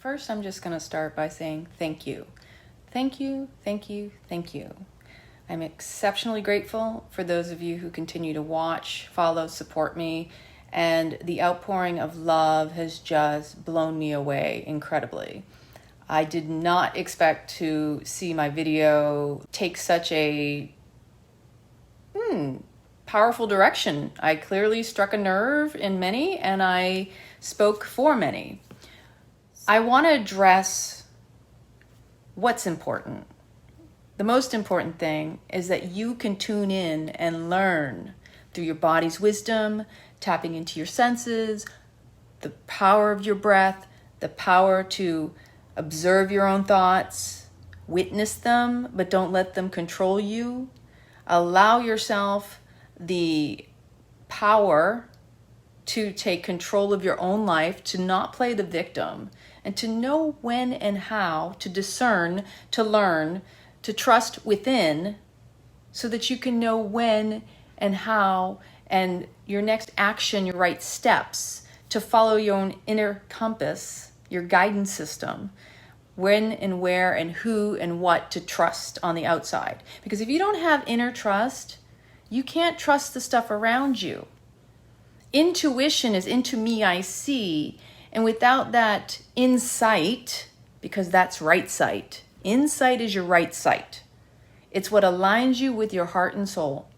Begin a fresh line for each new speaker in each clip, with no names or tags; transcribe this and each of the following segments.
First, I'm just going to start by saying thank you. Thank you, thank you, thank you. I'm exceptionally grateful for those of you who continue to watch, follow, support me, and the outpouring of love has just blown me away incredibly. I did not expect to see my video take such a powerful direction. I clearly struck a nerve in many, and I spoke for many. I want to address what's important. The most important thing is that you can tune in and learn through your body's wisdom, tapping into your senses, the power of your breath, the power to observe your own thoughts, witness them, but don't let them control you. Allow yourself the power to take control of your own life, to not play the victim, and to know when and how to discern, to learn, to trust within, so that you can know when and how, and your next action, your right steps, to follow your own inner compass, your guidance system, when and where and who and what to trust on the outside. Because if you don't have inner trust, you can't trust the stuff around you. Intuition is into me, I see. And without that insight, because that's right sight, insight is your right sight. It's what aligns you with your heart and soul.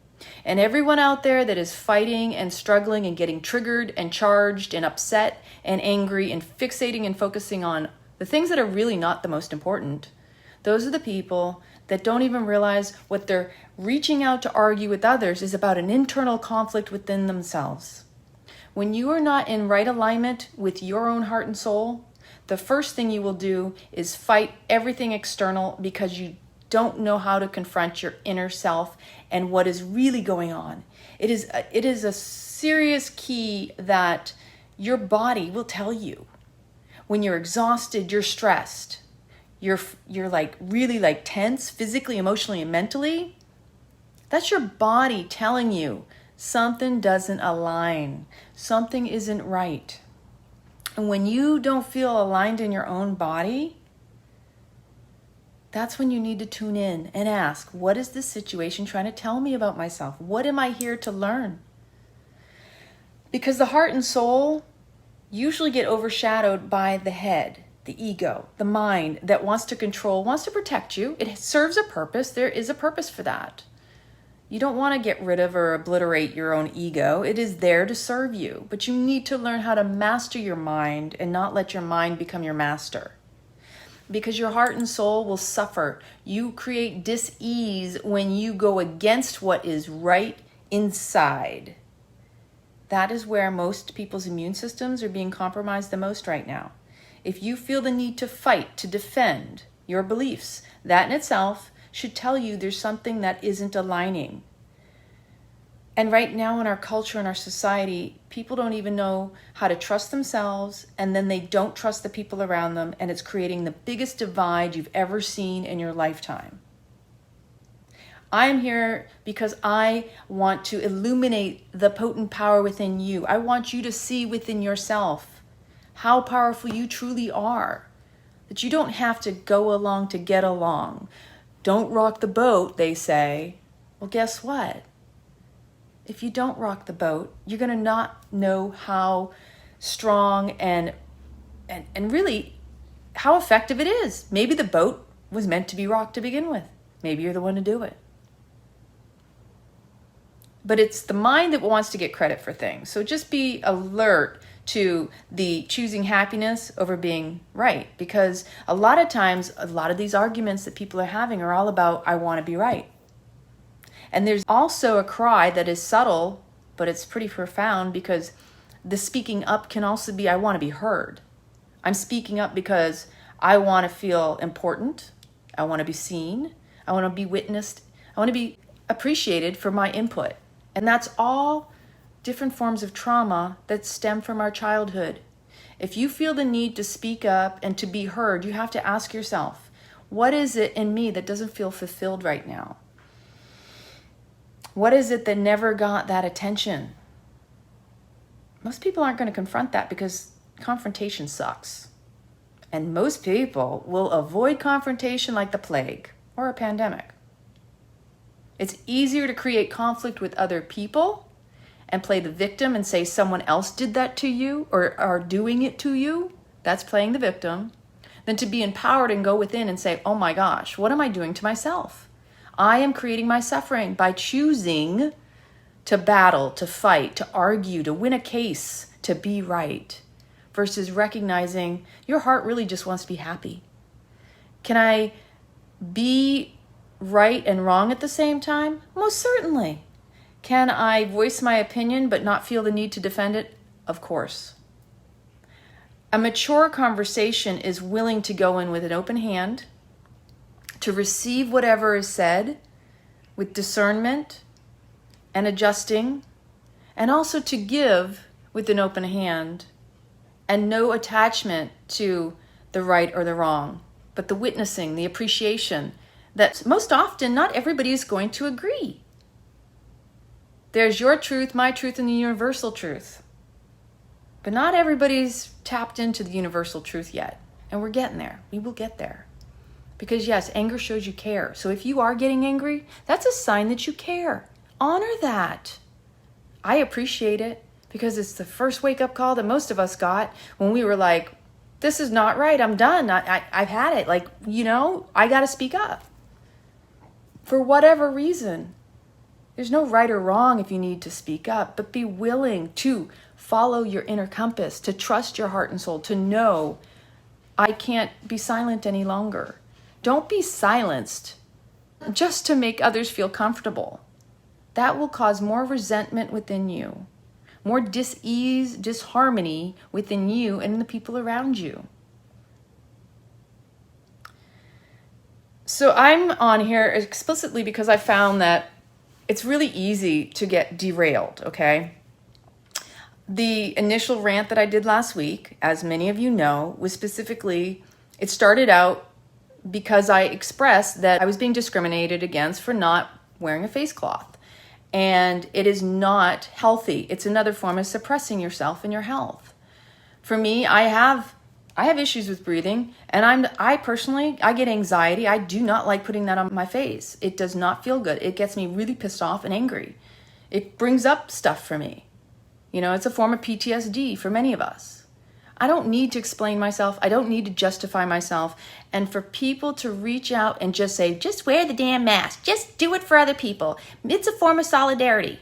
And everyone out there that is fighting and struggling and getting triggered and charged and upset and angry and fixating and focusing on the things that are really not the most important, those are the people that don't even realize what they're reaching out to argue with others is about an internal conflict within themselves. When you are not in right alignment with your own heart and soul, the first thing you will do is fight everything external because you don't know how to confront your inner self and what is really going on. It is a serious key that your body will tell you. When you're exhausted, you're stressed, you're like really like tense physically, emotionally, and mentally, that's your body telling you something doesn't align, something isn't right. And when you don't feel aligned in your own body, that's when you need to tune in and ask, what is this situation trying to tell me about myself? What am I here to learn? Because the heart and soul usually get overshadowed by the head, the ego, the mind that wants to control, wants to protect you. It serves a purpose. There is a purpose for that. You don't want to get rid of or obliterate your own ego. It is there to serve you, but you need to learn how to master your mind and not let your mind become your master. Because your heart and soul will suffer. You create dis-ease when you go against what is right inside. That is where most people's immune systems are being compromised the most right now. If you feel the need to fight, to defend your beliefs, that in itself should tell you there's something that isn't aligning. And right now in our culture and our society, people don't even know how to trust themselves, and then they don't trust the people around them, and it's creating the biggest divide you've ever seen in your lifetime. I'm here because I want to illuminate the potent power within you. I want you to see within yourself how powerful you truly are, that you don't have to go along to get along. Don't rock the boat, they say. Well, guess what? If you don't rock the boat, you're going to not know how strong and really how effective it is. Maybe the boat was meant to be rocked to begin with. Maybe you're the one to do it. But it's the mind that wants to get credit for things. So just be alert to the choosing happiness over being right. Because a lot of times, a lot of these arguments that people are having are all about, I want to be right. And there's also a cry that is subtle, but it's pretty profound, because the speaking up can also be, I want to be heard. I'm speaking up because I want to feel important. I want to be seen. I want to be witnessed. I want to be appreciated for my input. And that's all different forms of trauma that stem from our childhood. If you feel the need to speak up and to be heard, you have to ask yourself, what is it in me that doesn't feel fulfilled right now? What is it that never got that attention? Most people aren't going to confront that because confrontation sucks. And most people will avoid confrontation like the plague or a pandemic. It's easier to create conflict with other people and play the victim and say someone else did that to you or are doing it to you. That's playing the victim. Than to be empowered and go within and say, oh my gosh, what am I doing to myself? I am creating my suffering by choosing to battle, to fight, to argue, to win a case, to be right, versus recognizing your heart really just wants to be happy. Can I be right and wrong at the same time? Most certainly. Can I voice my opinion but not feel the need to defend it? Of course. A mature conversation is willing to go in with an open hand, to receive whatever is said with discernment and adjusting, and also to give with an open hand and no attachment to the right or the wrong, but the witnessing, the appreciation that most often not everybody is going to agree. There's your truth, my truth, and the universal truth. But not everybody's tapped into the universal truth yet. And we're getting there. We will get there. Because yes, anger shows you care. So if you are getting angry, that's a sign that you care. Honor that. I appreciate it because it's the first wake-up call that most of us got when we were like, this is not right. I'm done. I've had it. Like, I got to speak up. For whatever reason. There's no right or wrong if you need to speak up, but be willing to follow your inner compass, to trust your heart and soul, to know I can't be silent any longer. Don't be silenced just to make others feel comfortable. That will cause more resentment within you, more dis-ease, disharmony within you and the people around you. So I'm on here explicitly because I found that it's really easy to get derailed, okay? The initial rant that I did last week, as many of you know, was specifically, it started out because I expressed that I was being discriminated against for not wearing a face cloth. And it is not healthy. It's another form of suppressing yourself and your health. For me, I have issues with breathing, and I personally get anxiety. I do not like putting that on my face. It does not feel good. It gets me really pissed off and angry. It brings up stuff for me. It's a form of PTSD for many of us. I don't need to explain myself. I don't need to justify myself. And for people to reach out and just say, just wear the damn mask. Just do it for other people. It's a form of solidarity.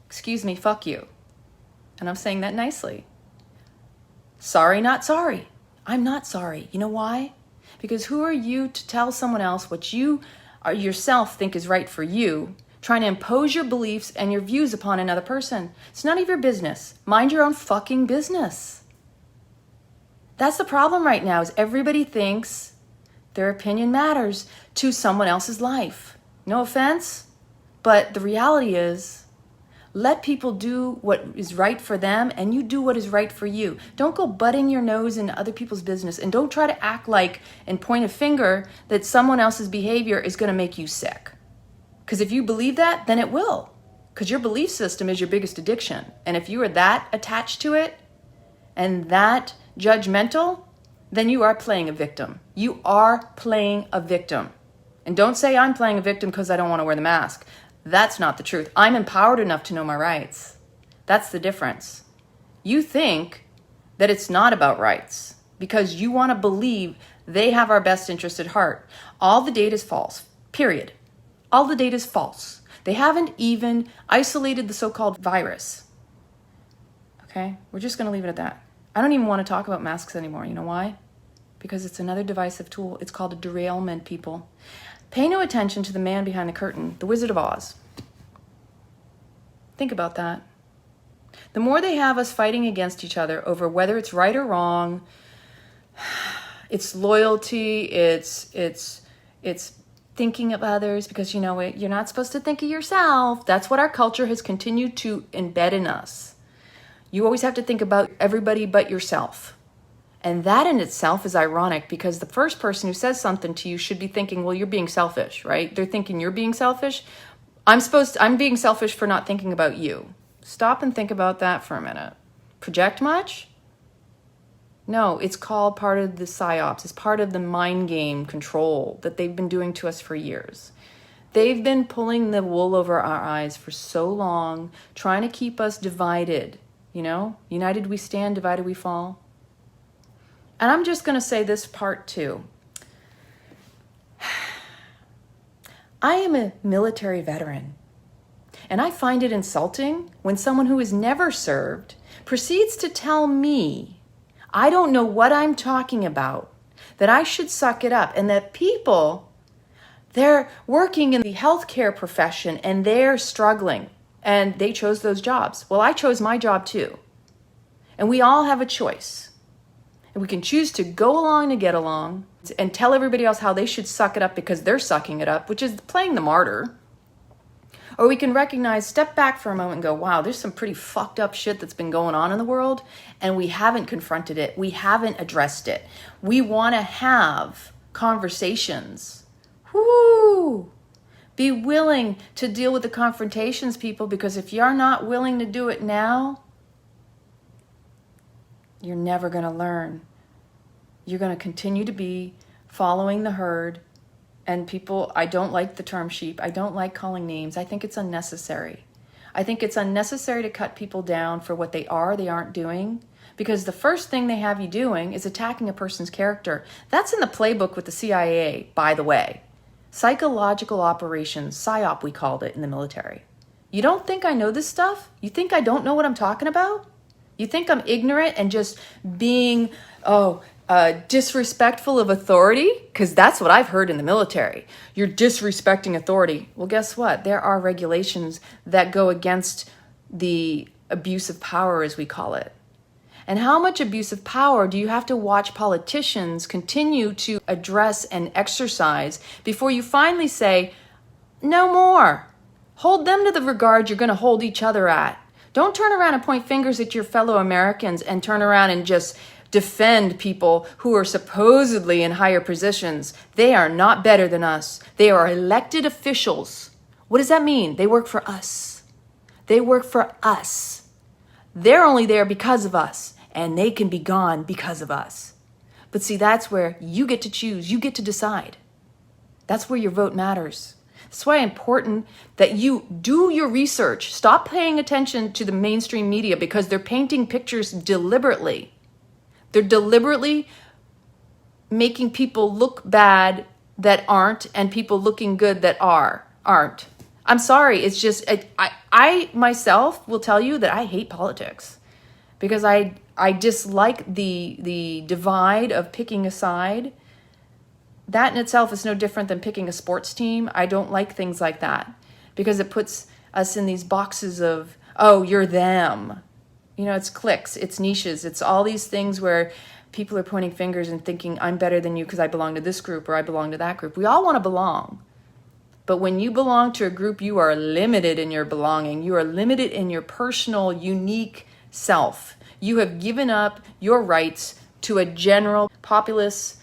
Excuse me, fuck you. And I'm saying that nicely. Sorry, not sorry. I'm not sorry. You know why? Because who are you to tell someone else what you yourself think is right for you, trying to impose your beliefs and your views upon another person? It's none of your business. Mind your own fucking business. That's the problem right now, is everybody thinks their opinion matters to someone else's life. No offense, but the reality is, let people do what is right for them, and you do what is right for you. Don't go butting your nose into other people's business, and don't try to act like and point a finger that someone else's behavior is going to make you sick. Because if you believe that, then it will. Because your belief system is your biggest addiction. And if you are that attached to it and that judgmental, then you are playing a victim. You are playing a victim. And don't say I'm playing a victim because I don't want to wear the mask. That's not the truth. I'm empowered enough to know my rights. That's the difference. You think that it's not about rights because you want to believe they have our best interest at heart. All the data is false, period. All the data is false. They haven't even isolated the so-called virus. Okay? We're just going to leave it at that. I don't even want to talk about masks anymore. You know why? Because it's another divisive tool. It's called a derailment, people. Pay no attention to the man behind the curtain, the Wizard of Oz. Think about that. The more they have us fighting against each other over whether it's right or wrong, it's loyalty, it's thinking of others, because you're not supposed to think of yourself. That's what our culture has continued to embed in us. You always have to think about everybody but yourself. And that in itself is ironic, because the first person who says something to you should be thinking, well, you're being selfish, right? They're thinking you're being selfish. I'm being selfish for not thinking about you. Stop and think about that for a minute. Project much? No, it's called part of the psyops. It's part of the mind game control that they've been doing to us for years. They've been pulling the wool over our eyes for so long, trying to keep us divided. You know, united we stand, divided we fall. And I'm just going to say this part too. I am a military veteran, and I find it insulting when someone who has never served proceeds to tell me I don't know what I'm talking about, that I should suck it up, and that people, they're working in the healthcare profession and they're struggling and they chose those jobs. Well, I chose my job too. And we all have a choice. And we can choose to go along to get along and tell everybody else how they should suck it up because they're sucking it up, which is playing the martyr. Or we can recognize, step back for a moment and go, wow, there's some pretty fucked up shit that's been going on in the world, and we haven't confronted it. We haven't addressed it. We want to have conversations. Woo! Be willing to deal with the confrontations, people, because if you're not willing to do it now, you're never going to learn. You're going to continue to be following the herd. And people, I don't like the term sheep. I don't like calling names. I think it's unnecessary. I think it's unnecessary to cut people down for what they aren't doing. Because the first thing they have you doing is attacking a person's character. That's in the playbook with the CIA, by the way. Psychological operations, PSYOP we called it in the military. You don't think I know this stuff? You think I don't know what I'm talking about? You think I'm ignorant and just being, disrespectful of authority? Because that's what I've heard in the military. You're disrespecting authority. Well, guess what? There are regulations that go against the abuse of power, as we call it. And how much abuse of power do you have to watch politicians continue to address and exercise before you finally say, no more? Hold them to the regard you're going to hold each other at. Don't turn around and point fingers at your fellow Americans and turn around and just defend people who are supposedly in higher positions. They are not better than us. They are elected officials. What does that mean? They work for us. They work for us. They're only there because of us, and they can be gone because of us. But see, that's where you get to choose. You get to decide. That's where your vote matters. That's why it's important that you do your research. Stop paying attention to the mainstream media because they're painting pictures deliberately. They're deliberately making people look bad that aren't and people looking good that aren't. I'm sorry. It's just, I myself will tell you that I hate politics because I dislike the divide of picking a side. That in itself is no different than picking a sports team. I don't like things like that because it puts us in these boxes of, oh, you're them. You know, it's cliques, it's niches, it's all these things where people are pointing fingers and thinking, I'm better than you because I belong to this group or I belong to that group. We all want to belong. But when you belong to a group, you are limited in your belonging. You are limited in your personal, unique self. You have given up your rights to a general populace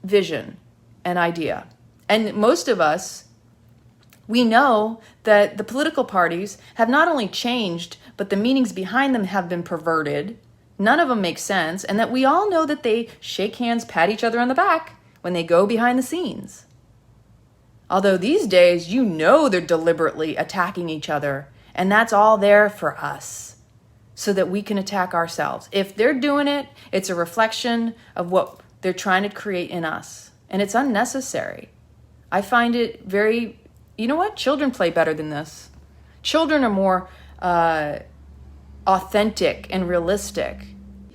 vision and idea. And most of us, we know that the political parties have not only changed, but the meanings behind them have been perverted. None of them make sense. And that we all know that they shake hands, pat each other on the back when they go behind the scenes. Although these days, you know they're deliberately attacking each other. And that's all there for us so that we can attack ourselves. If they're doing it, it's a reflection of what they're trying to create in us. And it's unnecessary. I find it very, you know what? Children play better than this. Children are more authentic and realistic.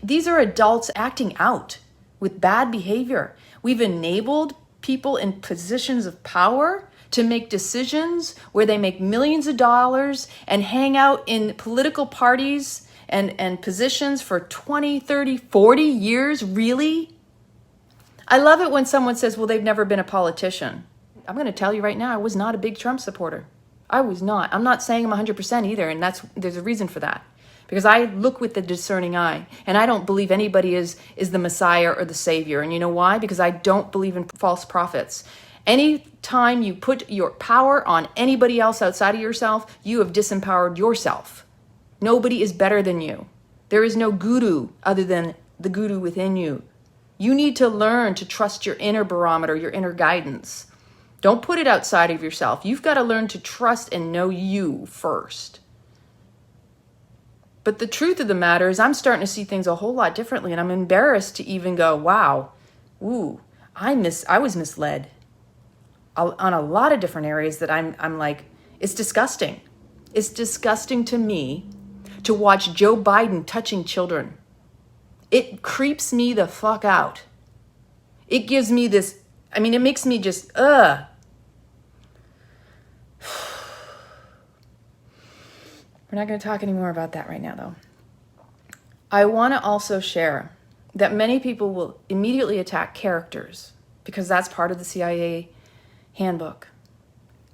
These are adults acting out with bad behavior. We've enabled people in positions of power to make decisions where they make millions of dollars and hang out in political parties and positions for 20, 30, 40 years, really? I love it when someone says, well, they've never been a politician. I'm going to tell you right now, I was not a big Trump supporter. I was not. I'm not saying I'm 100% either, and there's a reason for that. Because I look with the discerning eye, and I don't believe anybody is the Messiah or the Savior. And you know why? Because I don't believe in false prophets. Anytime you put your power on anybody else outside of yourself, you have disempowered yourself. Nobody is better than you. There is no guru other than the guru within you. You need to learn to trust your inner barometer, your inner guidance. Don't put it outside of yourself. You've got to learn to trust and know you first. But the truth of the matter is I'm starting to see things a whole lot differently, and I'm embarrassed to even go, wow, ooh, I was misled on a lot of different areas that I'm like, it's disgusting. It's disgusting to me to watch Joe Biden touching children. It creeps me the fuck out. It gives me this, I mean, it makes me just, We're not going to talk anymore about that right now, though. I want to also share that many people will immediately attack characters because that's part of the CIA handbook.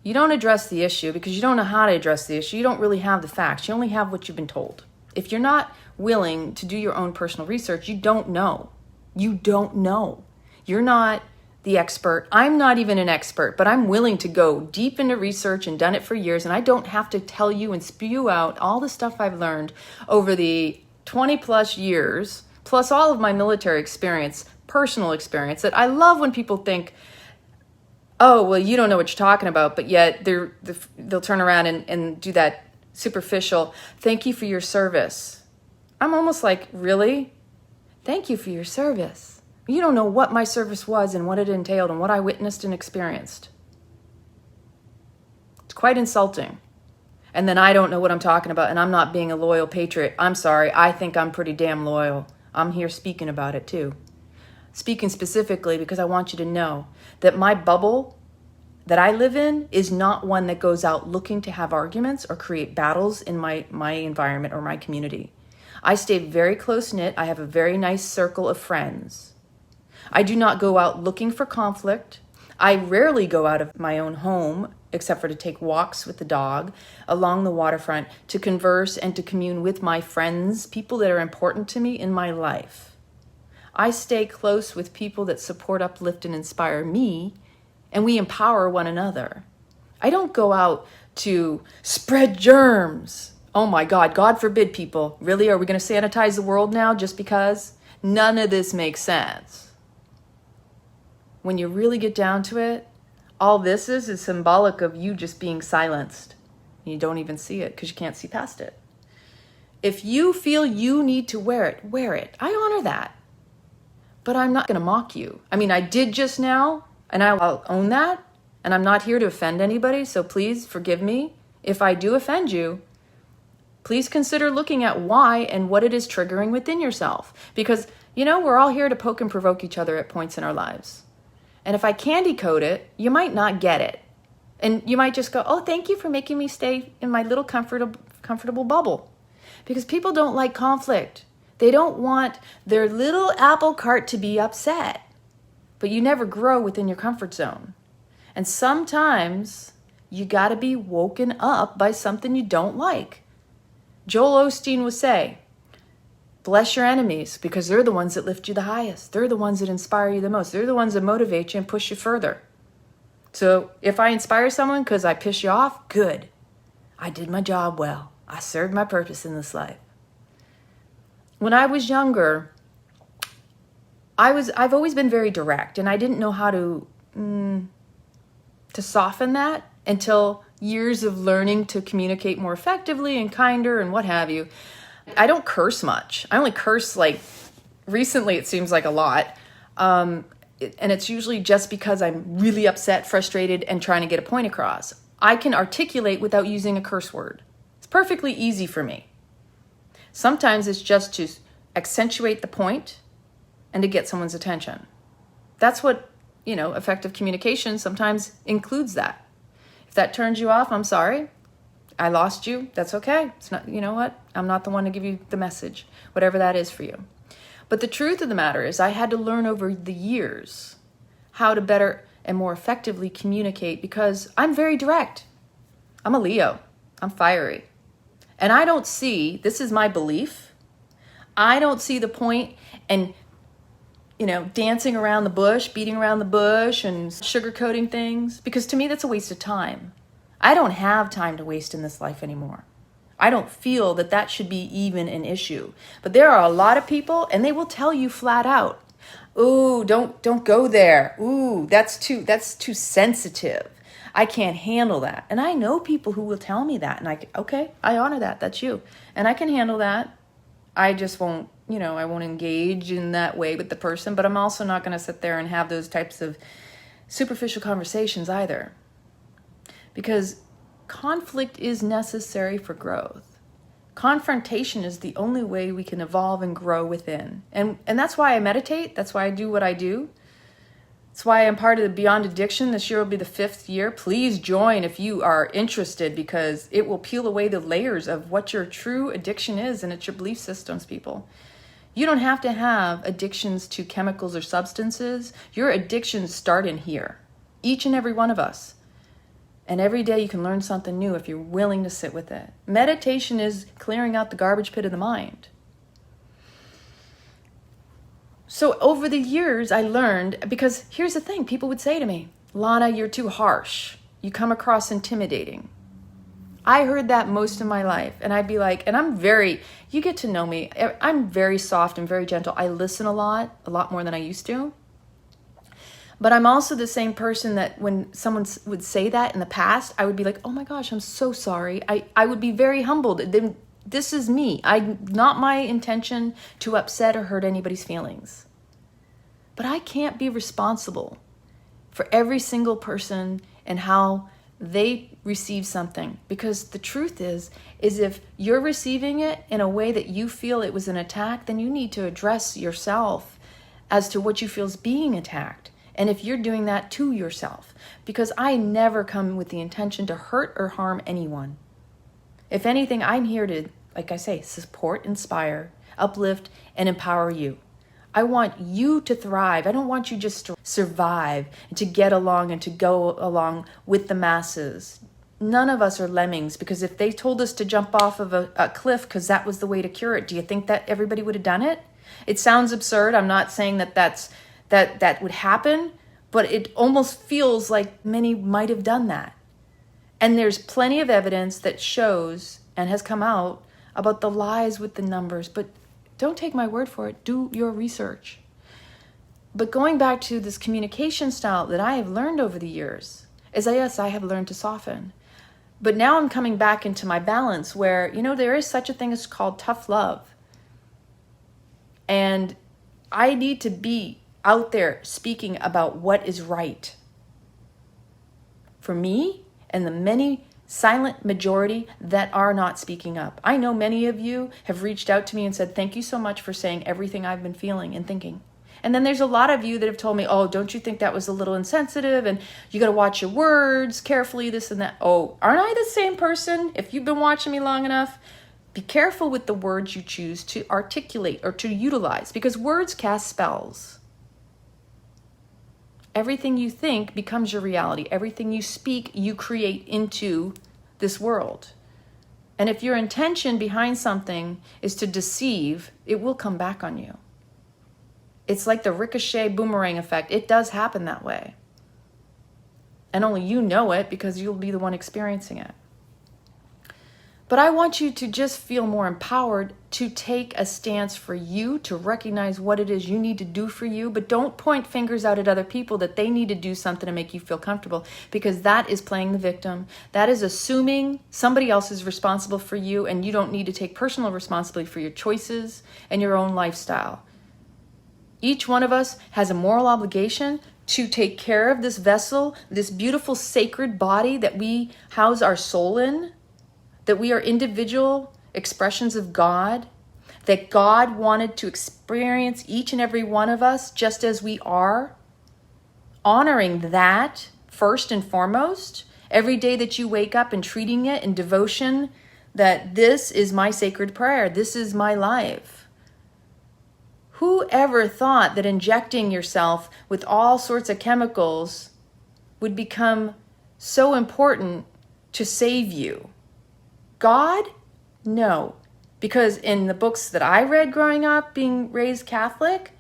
You don't address the issue because you don't know how to address the issue. You don't really have the facts. You only have what you've been told. If you're not willing to do your own personal research, you don't know. You don't know. You're not the expert. I'm not even an expert, but I'm willing to go deep into research and done it for years, and I don't have to tell you and spew out all the stuff I've learned over the 20 plus years, plus all of my military experience, personal experience, that I love when people think, oh, well, you don't know what you're talking about, but yet they'll turn around and do that superficial, thank you for your service. I'm almost like, really? Thank you for your service. You don't know what my service was and what it entailed and what I witnessed and experienced. It's quite insulting. And then I don't know what I'm talking about and I'm not being a loyal patriot. I'm sorry, I think I'm pretty damn loyal. I'm here speaking about it too. Speaking specifically because I want you to know that my bubble that I live in is not one that goes out looking to have arguments or create battles in my environment or my community. I stay very close-knit. I have a very nice circle of friends. I do not go out looking for conflict. I rarely go out of my own home, except for to take walks with the dog along the waterfront, to converse and to commune with my friends, people that are important to me in my life. I stay close with people that support, uplift, and inspire me, and we empower one another. I don't go out to spread germs. Oh my God, God forbid, people. Really, are we going to sanitize the world now just because? None of this makes sense. When you really get down to it, all this is symbolic of you just being silenced. You don't even see it because you can't see past it. If you feel you need to wear it, wear it. I honor that. But I'm not going to mock you. I mean, I did just now, and I'll own that. And I'm not here to offend anybody, so please forgive me. If I do offend you, please consider looking at why and what it is triggering within yourself. Because, we're all here to poke and provoke each other at points in our lives. And if I candy coat it, you might not get it. And you might just go, oh, thank you for making me stay in my little comfortable bubble. Because people don't like conflict. They don't want their little apple cart to be upset. But you never grow within your comfort zone. And sometimes you got to be woken up by something you don't like. Joel Osteen would say, bless your enemies because they're the ones that lift you the highest. They're the ones that inspire you the most. They're the ones that motivate you and push you further. So if I inspire someone because I piss you off, good. I did my job well. I served my purpose in this life. When I was younger, I've always been very direct, and I didn't know how to soften that until years of learning to communicate more effectively and kinder and what have you. I don't curse much. I only curse recently it seems like a lot. And it's usually just because I'm really upset, frustrated, and trying to get a point across. I can articulate without using a curse word. It's perfectly easy for me. Sometimes it's just to accentuate the point and to get someone's attention. That's what, effective communication sometimes includes that. If that turns you off, I'm sorry. I lost you. That's okay. It's not, you know what? I'm not the one to give you the message, whatever that is for you. But the truth of the matter is I had to learn over the years how to better and more effectively communicate because I'm very direct. I'm a Leo. I'm fiery. And I don't see, this is my belief, I don't see the point in, dancing around the bush, beating around the bush and sugarcoating things because to me that's a waste of time. I don't have time to waste in this life anymore. I don't feel that that should be even an issue. But there are a lot of people, and they will tell you flat out, "Ooh, don't go there. Ooh, that's too sensitive. I can't handle that." And I know people who will tell me that, and okay, I honor that. That's you. And I can handle that. I just won't, I won't engage in that way with the person, but I'm also not going to sit there and have those types of superficial conversations either. Because conflict is necessary for growth. Confrontation is the only way we can evolve and grow within. And that's why I meditate. That's why I do what I do. That's why I'm part of the Beyond Addiction. This year will be the 5th year. Please join if you are interested, because it will peel away the layers of what your true addiction is, and it's your belief systems, people. You don't have to have addictions to chemicals or substances. Your addictions start in here, each and every one of us. And every day you can learn something new if you're willing to sit with it. Meditation is clearing out the garbage pit of the mind. So over the years, I learned, because here's the thing, people would say to me, "Lana, you're too harsh. You come across intimidating." I heard that most of my life, and I'd be like, and you get to know me, I'm very soft and very gentle. I listen a lot more than I used to. But I'm also the same person that when someone would say that in the past, I would be like, "Oh my gosh, I'm so sorry." I would be very humbled. This is me. Not my intention to upset or hurt anybody's feelings. But I can't be responsible for every single person and how they receive something. Because the truth is if you're receiving it in a way that you feel it was an attack, then you need to address yourself as to what you feel is being attacked. And if you're doing that to yourself, because I never come with the intention to hurt or harm anyone. If anything, I'm here to, like I say, support, inspire, uplift, and empower you. I want you to thrive. I don't want you just to survive and to get along and to go along with the masses. None of us are lemmings, because if they told us to jump off of a cliff because that was the way to cure it, do you think that everybody would have done it? It sounds absurd. I'm not saying that would happen, but it almost feels like many might have done that. And there's plenty of evidence that shows and has come out about the lies with the numbers, but don't take my word for it. Do your research. But going back to this communication style that I have learned over the years, is yes, I have learned to soften. But now I'm coming back into my balance where, there is such a thing as called tough love. And I need to be out there speaking about what is right for me and the many silent majority that are not speaking up. I know many of you have reached out to me and said, "Thank you so much for saying everything I've been feeling and thinking." And then there's a lot of you that have told me, "Oh, don't you think that was a little insensitive? And you got to watch your words carefully, this and that." Oh, aren't I the same person? If you've been watching me long enough, be careful with the words you choose to articulate or to utilize, because words cast spells. Everything you think becomes your reality. Everything you speak, you create into this world. And if your intention behind something is to deceive, it will come back on you. It's like the ricochet boomerang effect. It does happen that way. And only you know it, because you'll be the one experiencing it. But I want you to just feel more empowered to take a stance for you, to recognize what it is you need to do for you, but don't point fingers out at other people that they need to do something to make you feel comfortable, because that is playing the victim. That is assuming somebody else is responsible for you, and you don't need to take personal responsibility for your choices and your own lifestyle. Each one of us has a moral obligation to take care of this vessel, this beautiful sacred body that we house our soul in, that we are individual expressions of God, that God wanted to experience each and every one of us just as we are, honoring that first and foremost, every day that you wake up and treating it in devotion, that this is my sacred prayer, this is my life. Who ever thought that injecting yourself with all sorts of chemicals would become so important to save you? God? No. Because in the books that I read growing up, being raised Catholic,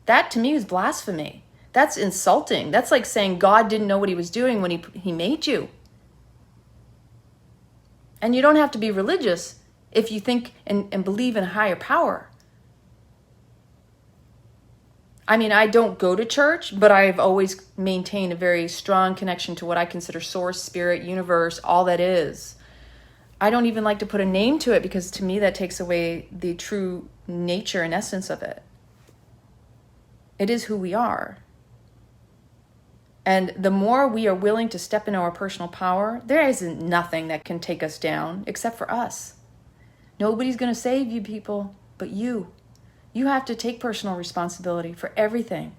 that to me is blasphemy. That's insulting. That's like saying God didn't know what he was doing when he made you. And you don't have to be religious. if you think and believe in a higher power. I mean, I don't go to church, but I've always maintained a very strong connection to what I consider source, spirit, universe, all that is. I don't even like to put a name to it because to me that takes away the true nature and essence of it. It is who we are. And the more we are willing to step into our personal power, there isn't nothing that can take us down except for us. Nobody's going to save you people but you. You have to take personal responsibility for everything.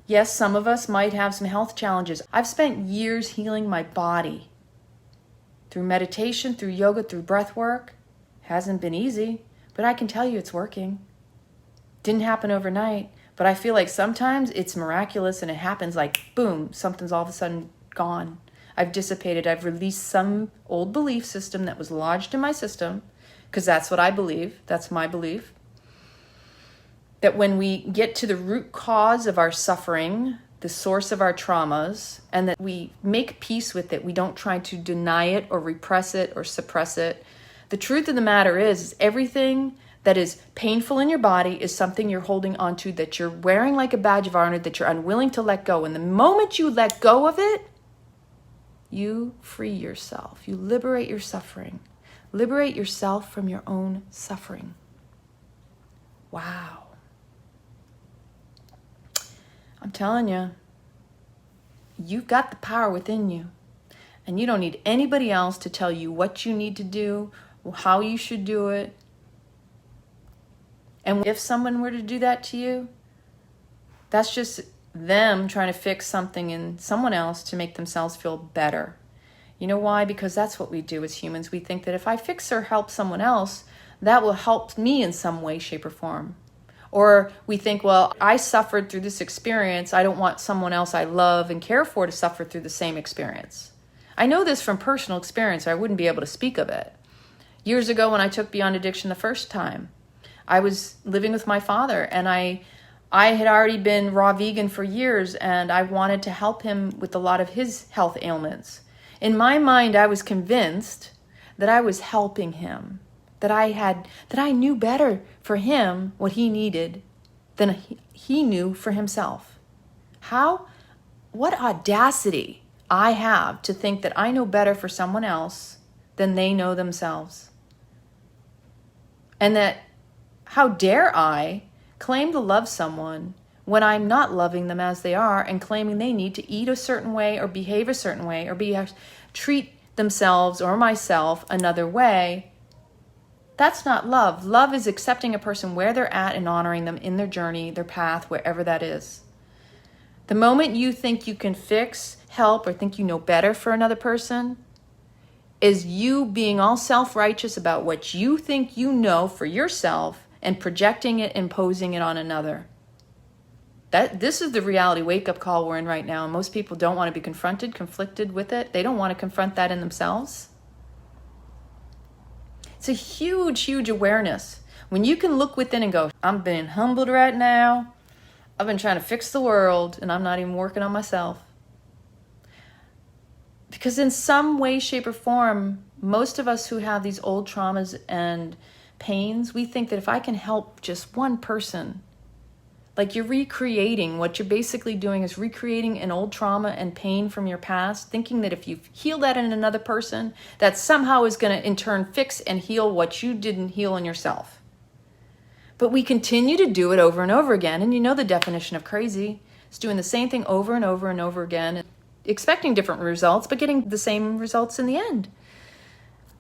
Yes, some of us might have some health challenges. I've spent years healing my body through meditation, through yoga, through breath work. Hasn't been easy, but I can tell you it's working. Didn't happen overnight, but I feel like sometimes it's miraculous and it happens like, boom, something's all of a sudden gone. I've dissipated. I've released some old belief system that was lodged in my system, because that's what I believe. That's my belief. That when we get to the root cause of our suffering, the source of our traumas, and that we make peace with it, we don't try to deny it or repress it or suppress it. The truth of the matter is everything that is painful in your body is something you're holding onto, that you're wearing like a badge of honor, that you're unwilling to let go. And the moment you let go of it, you free yourself. You liberate your suffering. Liberate yourself from your own suffering. Wow. I'm telling you, you've got the power within you, and you don't need anybody else to tell you what you need to do, how you should do it. And if someone were to do that to you, that's just them trying to fix something in someone else to make themselves feel better. You know why? Because that's what we do as humans. We think that if I fix or help someone else, that will help me in some way, shape, or form. Or we think, well, I suffered through this experience. I don't want someone else I love and care for to suffer through the same experience. I know this from personal experience, or I wouldn't be able to speak of it. Years ago when I took Beyond Addiction the first time, I was living with my father, and I had already been raw vegan for years, and I wanted to help him with a lot of his health ailments. In my mind, I was convinced that I was helping him, that I knew better for him what he needed than he knew for himself. How? What audacity I have to think that I know better for someone else than they know themselves. And that how dare I claim to love someone when I'm not loving them as they are and claiming they need to eat a certain way or behave a certain way or treat themselves or myself another way. That's not love. Love is accepting a person where they're at and honoring them in their journey, their path, wherever that is. The moment you think you can fix, help, or think you know better for another person is you being all self-righteous about what you think you know for yourself and projecting it, imposing it on another. This is the reality wake-up call we're in right now. Most people don't want to be conflicted with it. They don't want to confront that in themselves. It's a huge, huge awareness. When you can look within and go, I'm being humbled right now. I've been trying to fix the world, and I'm not even working on myself. Because in some way, shape, or form, most of us who have these old traumas and pains, we think that if I can help just one person, like you're recreating, what you're basically doing is recreating an old trauma and pain from your past, thinking that if you heal that in another person, that somehow is going to in turn fix and heal what you didn't heal in yourself. But we continue to do it over and over again, and you know the definition of crazy. It's doing the same thing over and over and over again, expecting different results, but getting the same results in the end.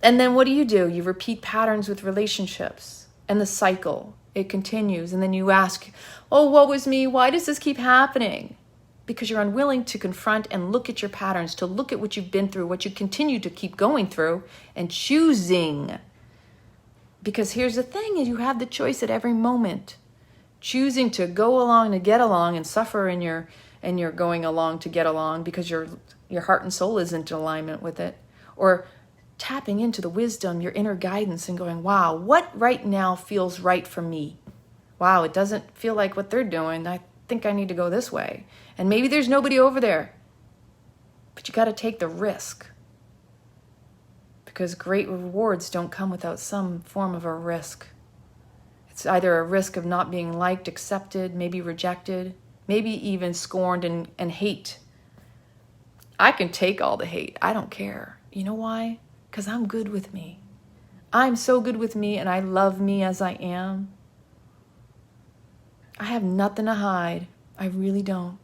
And then what do? You repeat patterns with relationships, and the cycle. It continues, and then you ask, oh, woe is me, why does this keep happening? Because you're unwilling to confront and look at your patterns, to look at what you've been through, what you continue to keep going through, and choosing. Because here's the thing, is you have the choice at every moment. Choosing to go along to get along and suffer in your going along to get along because your heart and soul isn't in alignment with it. Or tapping into the wisdom, your inner guidance, and going, wow, what right now feels right for me? Wow, it doesn't feel like what they're doing. I think I need to go this way. And maybe there's nobody over there. But you got to take the risk. because great rewards don't come without some form of a risk. It's either a risk of not being liked, accepted, maybe rejected, maybe even scorned and hate. I can take all the hate. I don't care. You know why? Because I'm good with me. I'm so good with me, and I love me as I am. I have nothing to hide. I really don't.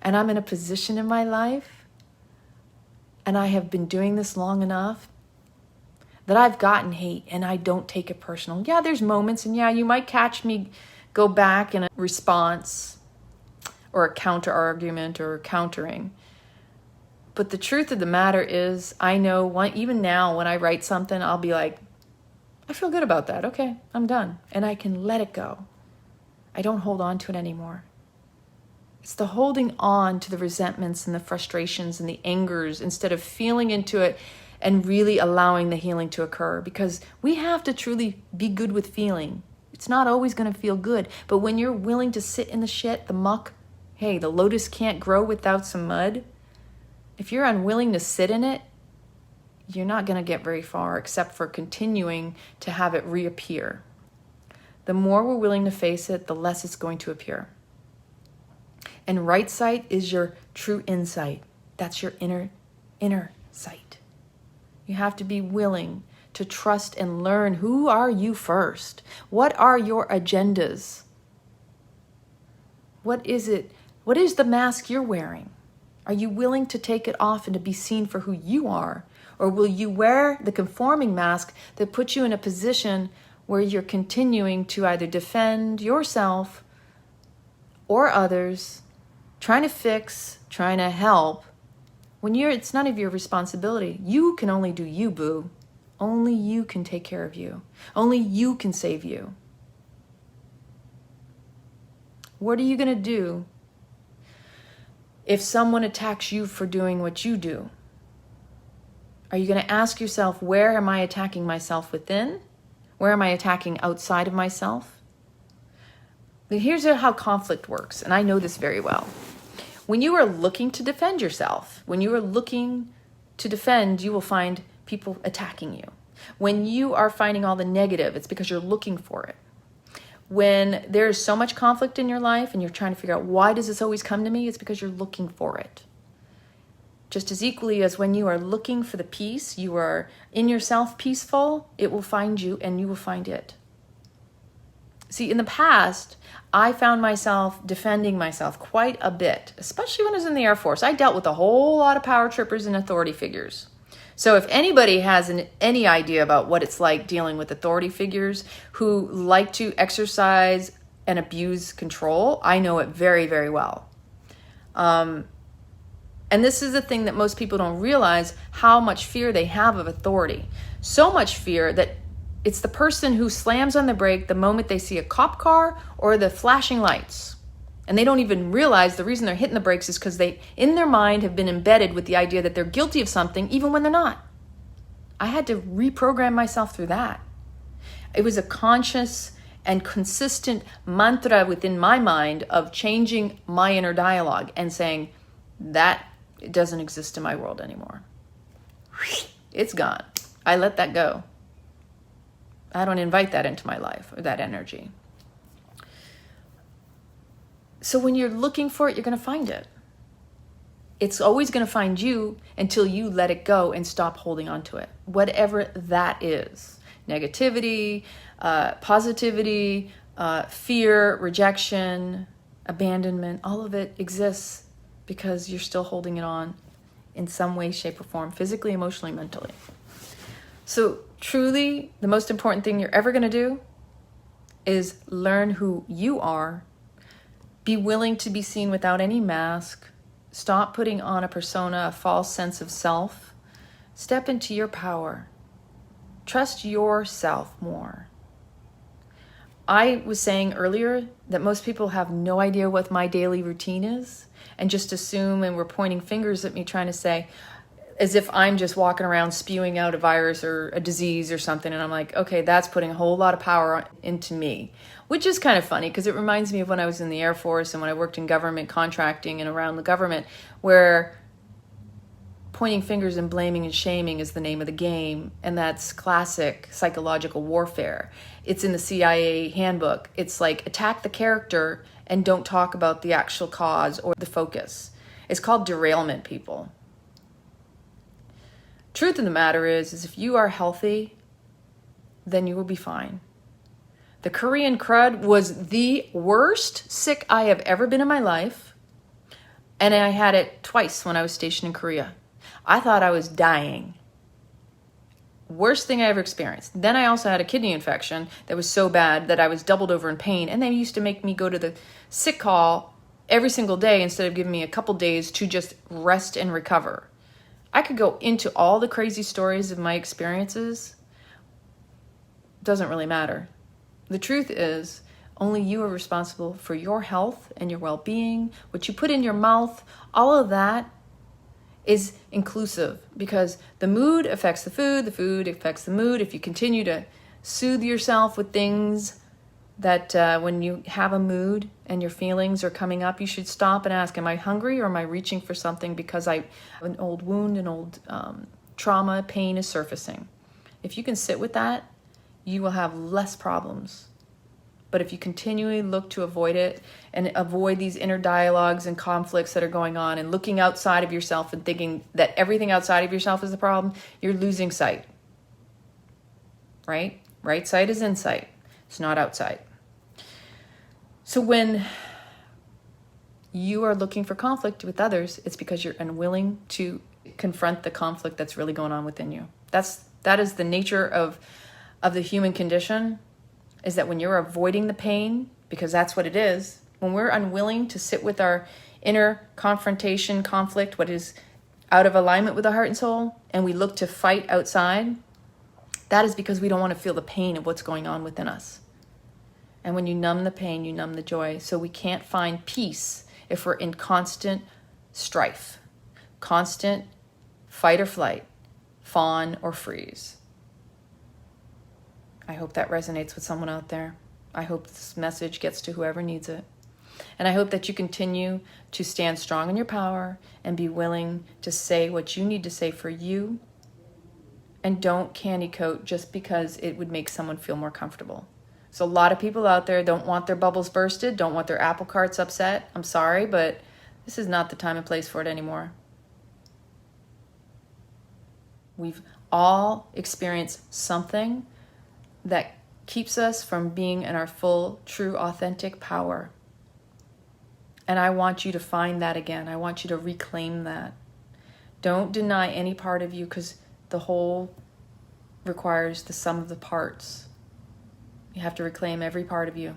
And I'm in a position in my life, and I have been doing this long enough that I've gotten hate and I don't take it personal. Yeah, there's moments, and yeah, you might catch me go back in a response or a counter argument or countering. But the truth of the matter is, I know even now when I write something, I'll be like, I feel good about that. Okay, I'm done. And I can let it go. I don't hold on to it anymore. It's the holding on to the resentments and the frustrations and the angers instead of feeling into it and really allowing the healing to occur, because we have to truly be good with feeling. It's not always going to feel good, but when you're willing to sit in the shit, the muck, hey, the lotus can't grow without some mud. If you're unwilling to sit in it, you're not going to get very far except for continuing to have it reappear. The more we're willing to face it, the less it's going to appear. And right sight is your true insight. That's your inner sight. You have to be willing to trust and learn, who are you first? What are your agendas? What is it? What is the mask you're wearing? Are you willing to take it off and to be seen for who you are? Or will you wear the conforming mask that puts you in a position where you're continuing to either defend yourself or others, trying to fix, trying to help, when it's none of your responsibility? You can only do you, boo. Only you can take care of you. Only you can save you. What are you going to do if someone attacks you for doing what you do? Are you going to ask yourself, where am I attacking myself within? Where am I attacking outside of myself? But here's how conflict works, and I know this very well. When you are looking to defend yourself, when you are looking to defend, you will find people attacking you. When you are finding all the negative, it's because you're looking for it. When there's so much conflict in your life and you're trying to figure out, why does this always come to me? It's because you're looking for it. Just as equally as when you are looking for the peace, you are in yourself peaceful, it will find you and you will find it. See, in the past, I found myself defending myself quite a bit, especially when I was in the Air Force. I dealt with a whole lot of power trippers and authority figures. So if anybody has any idea about what it's like dealing with authority figures who like to exercise and abuse control, I know it very, very well. And this is the thing that most people don't realize, how much fear they have of authority. So much fear that it's the person who slams on the brake the moment they see a cop car or the flashing lights. And they don't even realize the reason they're hitting the brakes is because they, in their mind, have been embedded with the idea that they're guilty of something even when they're not. I had to reprogram myself through that. It was a conscious and consistent mantra within my mind of changing my inner dialogue and saying, that doesn't exist in my world anymore. It's gone. I let that go. I don't invite that into my life, or that energy. So when you're looking for it, you're going to find it. It's always going to find you until you let it go and stop holding on to it. Whatever that is. Negativity, positivity, fear, rejection, abandonment, all of it exists because you're still holding it on in some way, shape, or form, physically, emotionally, mentally. So truly, the most important thing you're ever going to do is learn who you are. Be willing to be seen without any mask. Stop putting on a persona, a false sense of self. Step into your power. Trust yourself more. I was saying earlier that most people have no idea what my daily routine is and just assume, and were pointing fingers at me trying to say, as if I'm just walking around spewing out a virus or a disease or something. And I'm like, okay, that's putting a whole lot of power into me, which is kind of funny because it reminds me of when I was in the Air Force and when I worked in government contracting and around the government, where pointing fingers and blaming and shaming is the name of the game, and that's classic psychological warfare. It's in the CIA handbook. It's like attack the character and don't talk about the actual cause or the focus. It's called derailment, people. Truth of the matter is if you are healthy, then you will be fine. The Korean crud was the worst sick I have ever been in my life, and I had it twice when I was stationed in Korea. I thought I was dying. Worst thing I ever experienced. Then I also had a kidney infection that was so bad that I was doubled over in pain, and they used to make me go to the sick call every single day instead of giving me a couple days to just rest and recover. I could go into all the crazy stories of my experiences. Doesn't really matter. The truth is, only you are responsible for your health and your well-being. What you put in your mouth, all of that is inclusive, because the mood affects the food affects the mood. If you continue to soothe yourself with things that when you have a mood and your feelings are coming up, you should stop and ask, am I hungry or am I reaching for something because I have an old wound, an old trauma, pain is surfacing? If you can sit with that, you will have less problems. But if you continually look to avoid it and avoid these inner dialogues and conflicts that are going on and looking outside of yourself and thinking that everything outside of yourself is the problem, you're losing sight. Right? Right sight is insight. It's not outside. So when you are looking for conflict with others, it's because you're unwilling to confront the conflict that's really going on within you. That is the nature of the human condition, is that when you're avoiding the pain, because that's what it is, when we're unwilling to sit with our inner confrontation, conflict, what is out of alignment with our heart and soul, and we look to fight outside, that is because we don't want to feel the pain of what's going on within us. And when you numb the pain, you numb the joy. So we can't find peace if we're in constant strife, constant fight or flight, fawn or freeze. I hope that resonates with someone out there. I hope this message gets to whoever needs it. And I hope that you continue to stand strong in your power and be willing to say what you need to say for you. And don't candy coat just because it would make someone feel more comfortable. So a lot of people out there don't want their bubbles bursted, don't want their apple carts upset. I'm sorry, but this is not the time and place for it anymore. We've all experienced something that keeps us from being in our full, true, authentic power. And I want you to find that again. I want you to reclaim that. Don't deny any part of you, because the whole requires the sum of the parts. You have to reclaim every part of you.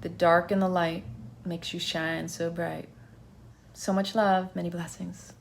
The dark and the light makes you shine so bright. So much love, many blessings.